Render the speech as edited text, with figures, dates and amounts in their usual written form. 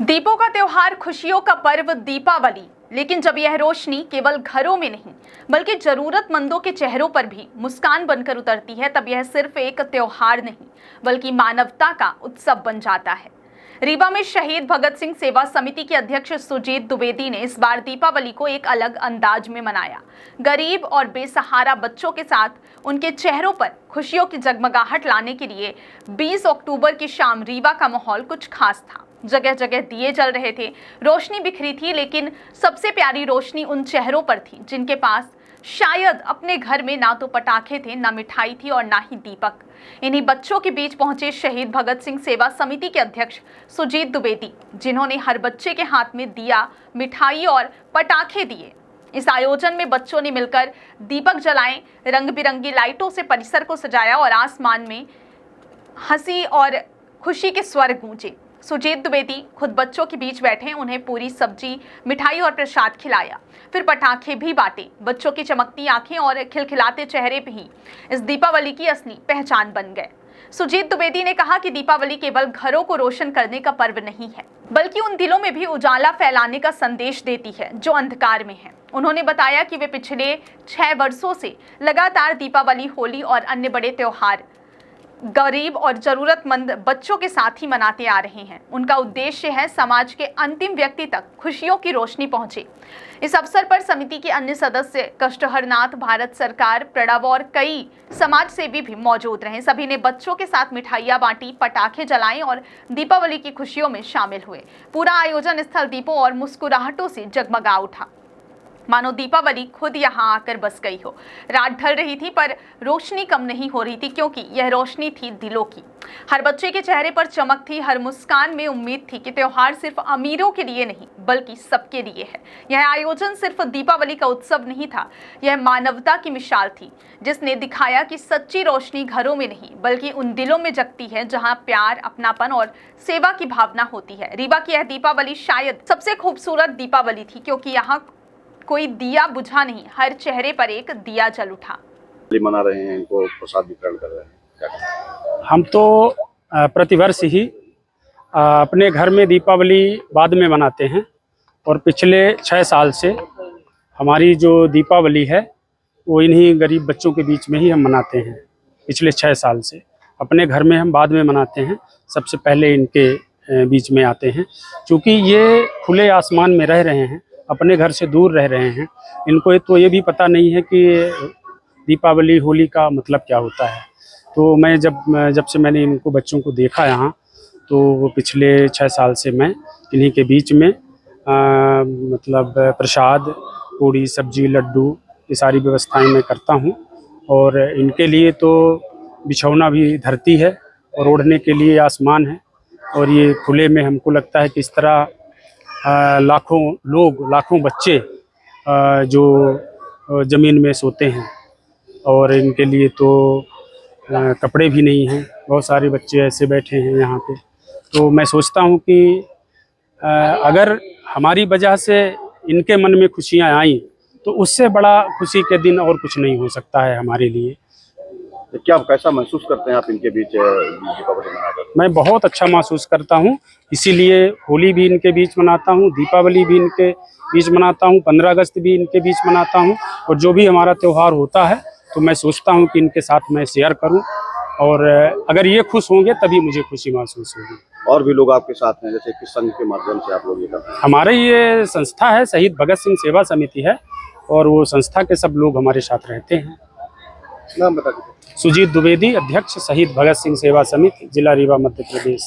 दीपों का त्योहार, खुशियों का पर्व दीपावली। लेकिन जब यह रोशनी केवल घरों में नहीं बल्कि जरूरतमंदों के चेहरों पर भी मुस्कान बनकर उतरती है, तब यह सिर्फ एक त्योहार नहीं बल्कि मानवता का उत्सव बन जाता है। रीवा में शहीद भगत सिंह सेवा समिति के अध्यक्ष सुजीत द्विवेदी ने इस बार दीपावली को एक अलग अंदाज में मनाया। गरीब और बेसहारा बच्चों के साथ उनके चेहरों पर खुशियों की जगमगाहट लाने के लिए 20 अक्टूबर की शाम रीवा का माहौल कुछ खास था। जगह जगह दिए जल रहे थे, रोशनी बिखरी थी, लेकिन सबसे प्यारी रोशनी उन चेहरों पर थी जिनके पास शायद अपने घर में ना तो पटाखे थे, ना मिठाई थी और ना ही दीपक। इन्हीं बच्चों के बीच पहुंचे शहीद भगत सिंह सेवा समिति के अध्यक्ष सुजीत द्विवेदी, जिन्होंने हर बच्चे के हाथ में दिया, मिठाई और पटाखे दिए। इस आयोजन में बच्चों ने मिलकर दीपक जलाए, रंग बिरंगी लाइटों से परिसर को सजाया और आसमान में हंसी और खुशी के स्वर गूंजे। सुजीत द्विवेदी खुद बच्चों के बीच बैठे, उन्हें पूरी सब्जी, मिठाई और प्रसाद खिलाया, फिर पटाखे भी बांटे। बच्चों की चमकती आंखें और खिलखिलाते चेहरे भी इस दीपावली की असली पहचान बन गए। सुजीत द्विवेदी ने कहा कि दीपावली केवल घरों को रोशन करने का पर्व नहीं है, बल्कि उन दिलों में भी उजाला फैलाने का संदेश देती है जो अंधकार में है। उन्होंने बताया कि वे पिछले 6 वर्षों से लगातार दीपावली, होली और अन्य बड़े त्योहार गरीब और जरूरतमंद बच्चों के साथ ही मनाते आ रहे हैं। उनका उद्देश्य है समाज के अंतिम व्यक्ति तक खुशियों की रोशनी पहुंचे। इस अवसर पर समिति के अन्य सदस्य कष्टहर नाथ, भारत सरकार, प्रणव और कई समाज सेवी भी मौजूद रहे। सभी ने बच्चों के साथ मिठाइयां बांटी, पटाखे जलाए और दीपावली की खुशियों में शामिल हुए। पूरा आयोजन स्थल दीपों और मुस्कुराहटों से जगमगा उठा, मानो दीपावली खुद यहाँ आकर बस गई हो। रात ढल रही थी पर रोशनी कम नहीं हो रही थी, क्योंकि यह रोशनी थी दिलों की। हर बच्चे के चेहरे पर चमक थी, हर मुस्कान में उम्मीद थी कि त्योहार सिर्फ अमीरों के लिए नहीं बल्कि सबके लिए है। यह आयोजन सिर्फ दीपावली का उत्सव नहीं था, यह मानवता की मिसाल थी, जिसने दिखाया कि सच्ची रोशनी घरों में नहीं बल्कि उन दिलों में जगती है जहाँ प्यार, अपनापन और सेवा की भावना होती है। रीवा की यह दीपावली शायद सबसे खूबसूरत दीपावली थी, क्योंकि यहाँ कोई दिया बुझा नहीं, हर चेहरे पर एक दिया जल उठा। मना रहे हैं, इनको प्रसाद वितरण कर रहे हैं। हम तो प्रतिवर्ष ही अपने घर में दीपावली बाद में मनाते हैं और पिछले 6 साल से हमारी जो दीपावली है वो इन्हीं गरीब बच्चों के बीच में ही हम मनाते हैं। पिछले 6 साल से अपने घर में हम बाद में मनाते हैं, सबसे पहले इनके बीच में आते हैं। क्योंकि ये खुले आसमान में रह रहे हैं, अपने घर से दूर रह रहे हैं, इनको तो ये भी पता नहीं है कि दीपावली, होली का मतलब क्या होता है। तो मैं जब से मैंने इनको बच्चों को देखा यहाँ, तो वो पिछले 6 साल से मैं इन्हीं के बीच में मतलब प्रसाद, पूड़ी, सब्जी, लड्डू, ये सारी व्यवस्थाएं मैं करता हूँ। और इनके लिए तो बिछौना भी धरती है और ओढ़ने के लिए आसमान है, और ये खुले में हमको लगता है कि इस तरह लाखों लोग, लाखों बच्चे जो ज़मीन में सोते हैं और इनके लिए तो कपड़े भी नहीं हैं। बहुत सारे बच्चे ऐसे बैठे हैं यहाँ पे। तो मैं सोचता हूँ कि अगर हमारी वजह से इनके मन में खुशियाँ आईं तो उससे बड़ा खुशी के दिन और कुछ नहीं हो सकता है हमारे लिए। क्या कैसा महसूस करते हैं आप इनके बीच दीपावली मनाकर? मैं बहुत अच्छा महसूस करता हूँ, इसीलिए होली भी इनके बीच मनाता हूँ, दीपावली भी इनके बीच मनाता हूँ, 15 अगस्त भी इनके बीच मनाता हूँ। और जो भी हमारा त्यौहार होता है तो मैं सोचता हूँ कि इनके साथ मैं शेयर करूँ, और अगर ये खुश होंगे तभी मुझे खुशी महसूस होगी। और भी लोग आपके साथ हैं, जैसे किस संघ के माध्यम से आप लोग ये करते हैं? हमारे ये संस्था है, शहीद भगत सिंह सेवा समिति है, और वो संस्था के सब लोग हमारे साथ रहते हैं। नाम बता दीजिए। सुजीत द्विवेदी, अध्यक्ष, शहीद भगत सिंह सेवा समिति, जिला रीवा, मध्य प्रदेश।